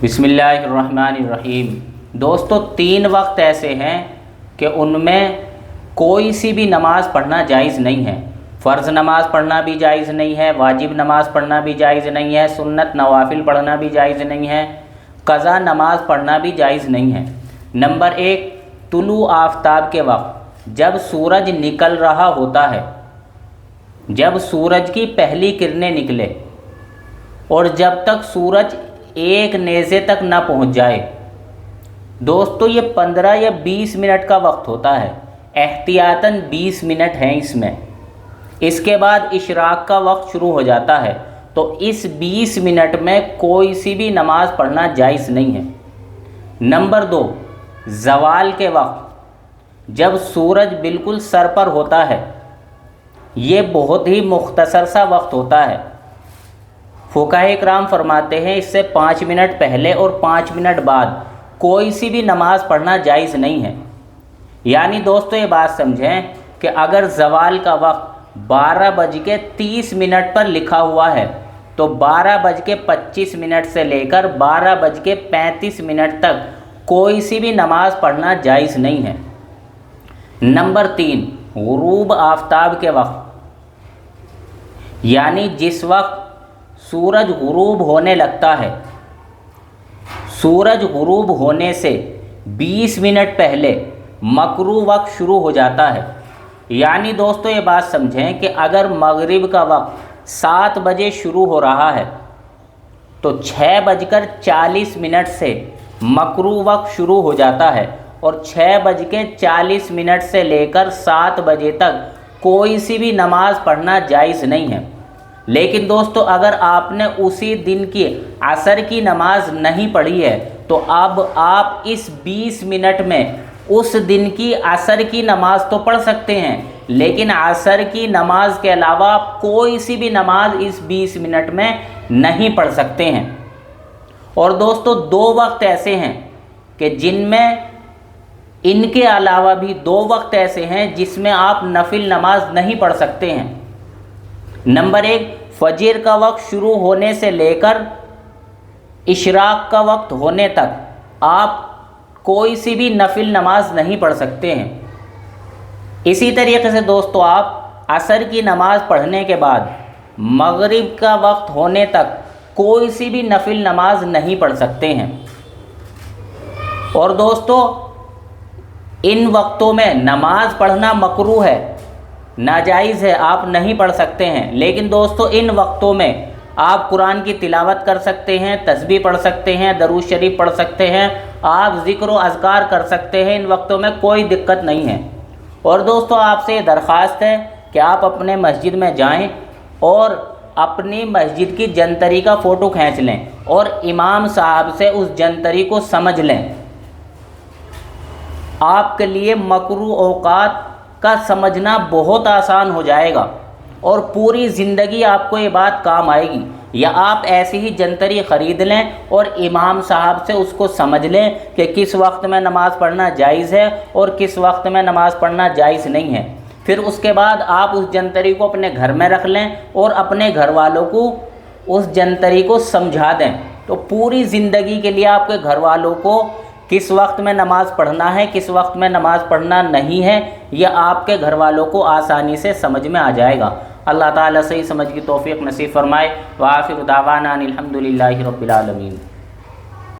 बिस्मिल्लाहिर्रहमानिर्रहीम। दोस्तों, 3 वक्त ऐसे हैं कि उनमें कोई सी भी नमाज़ पढ़ना जायज़ नहीं है। फ़र्ज़ नमाज़ पढ़ना भी जायज़ नहीं है, वाजिब नमाज़ पढ़ना भी जायज़ नहीं है, सुन्नत नवाफिल पढ़ना भी जायज़ नहीं है, क़ज़ा नमाज़ पढ़ना भी जायज़ नहीं है। नंबर 1, तुलू आफ्ताब के वक्त, जब सूरज निकल रहा होता है, जब सूरज की पहली किरणें निकले और जब तक सूरज एक नेज़े तक ना पहुंच जाए। दोस्तों, ये 15 या 20 मिनट का वक्त होता है, एहतियातन 20 मिनट हैं इसमें। इसके बाद इशराक का वक्त शुरू हो जाता है, तो इस 20 मिनट में कोई सी भी नमाज़ पढ़ना जायज़ नहीं है। नंबर 2, ज़वाल के वक्त, जब सूरज बिल्कुल सर पर होता है, ये बहुत ही मुख्तसर सा वक्त होता है। फुक़हा इकराम फरमाते हैं इससे 5 मिनट पहले और 5 मिनट बाद कोई सी भी नमाज़ पढ़ना जायज़ नहीं है। यानी दोस्तों, ये बात समझें कि अगर ज़वाल का वक्त 12:30 पर लिखा हुआ है, तो 12:25 से लेकर 12:35 तक कोई सी भी नमाज़ पढ़ना जायज़ नहीं है। नंबर 3, गुरूब आफ्ताब के वक्त, यानी जिस वक्त सूरज गुरूब होने लगता है, सूरज गुरूब होने से 20 मिनट पहले मकरू वक्त शुरू हो जाता है। यानी दोस्तों, ये बात समझें कि अगर मगरिब का वक्त 7 बजे शुरू हो रहा है, तो 6:40 से मकरू वक्त शुरू हो जाता है और 6:40 से लेकर 7 बजे तक कोई सी भी नमाज़ पढ़ना जायज़ नहीं है। लेकिन दोस्तों, अगर आपने उसी दिन की असर की नमाज़ नहीं पढ़ी है, तो अब आप इस 20 मिनट में उस दिन की असर की नमाज़ तो पढ़ सकते हैं, लेकिन असर की नमाज के अलावा आप कोई सी भी नमाज इस 20 मिनट में नहीं पढ़ सकते हैं। और दोस्तों, 2 वक्त ऐसे हैं कि जिनमें इनके अलावा भी 2 वक्त ऐसे हैं जिसमें आप नफिल नमाज नहीं पढ़ सकते हैं। नंबर 1, फजर का वक्त शुरू होने से लेकर इशराक का वक्त होने तक आप कोई सी भी नफिल नमाज नहीं पढ़ सकते हैं। इसी तरीके से दोस्तों, आप असर की नमाज़ पढ़ने के बाद मगरिब का वक्त होने तक कोई सी भी नफिल नमाज नहीं पढ़ सकते हैं। और दोस्तों, इन वक्तों में नमाज पढ़ना मकरूह है, नाजायज़ है, आप नहीं पढ़ सकते हैं। लेकिन दोस्तों, इन वक्तों में आप कुरान की तिलावत कर सकते हैं, तस्बीह पढ़ सकते हैं, दरूद शरीफ पढ़ सकते हैं, आप ज़िक्र व अज़कार कर सकते हैं। इन वक्तों में कोई दिक्कत नहीं है। और दोस्तों, आपसे ये दरख्वास्त है कि आप अपने मस्जिद में जाएं और अपनी मस्जिद की जंतरी का फ़ोटो खींच लें और इमाम साहब से उस जंतरी को समझ लें। आपके लिए मकरूह औक़ात का समझना बहुत आसान हो जाएगा और पूरी ज़िंदगी आपको ये बात काम आएगी। या आप ऐसी ही जंतरी ख़रीद लें और इमाम साहब से उसको समझ लें कि किस वक्त में नमाज़ पढ़ना जायज़ है और किस वक्त में नमाज़ पढ़ना जायज़ नहीं है। फिर उसके बाद आप उस जंतरी को अपने घर में रख लें और अपने घर वालों को उस जंतरी को समझा दें। तो पूरी ज़िंदगी के लिए आपके घर वालों को किस वक्त में नमाज़ पढ़ना है, किस वक्त में नमाज़ पढ़ना नहीं है, यह आपके घर वालों को आसानी से समझ में आ जाएगा। अल्लाह ताला सही समझ की तौफीक नसीब फरमाए। व आखिर दावाना अनिल हम्दुलिल्लाहि रब्बिल आलमीन।